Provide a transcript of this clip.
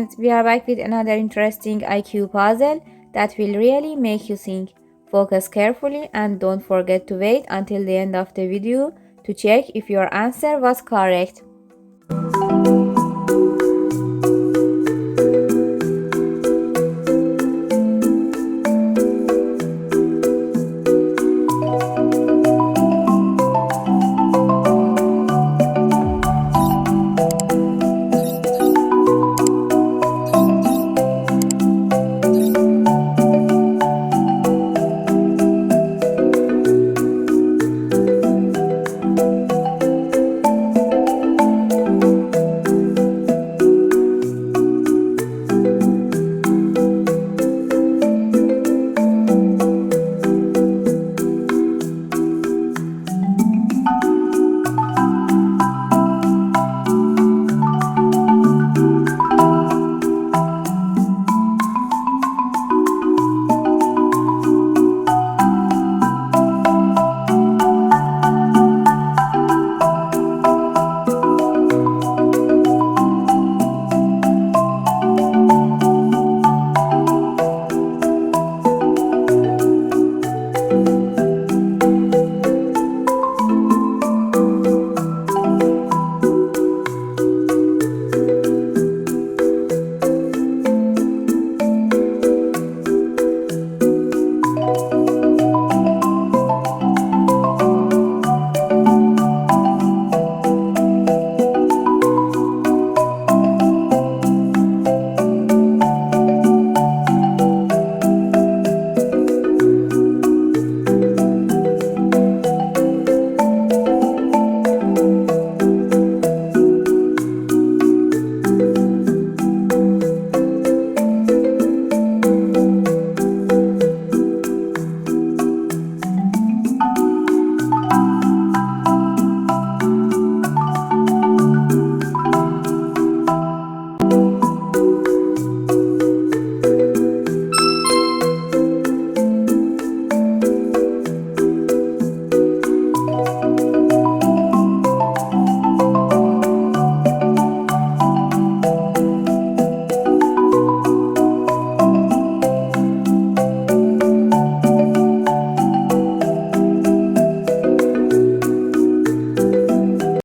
friends, we are back with another interesting IQ puzzle that will really make you think. Focus carefully and don't forget to wait until the end of the video to check if your answer was correct.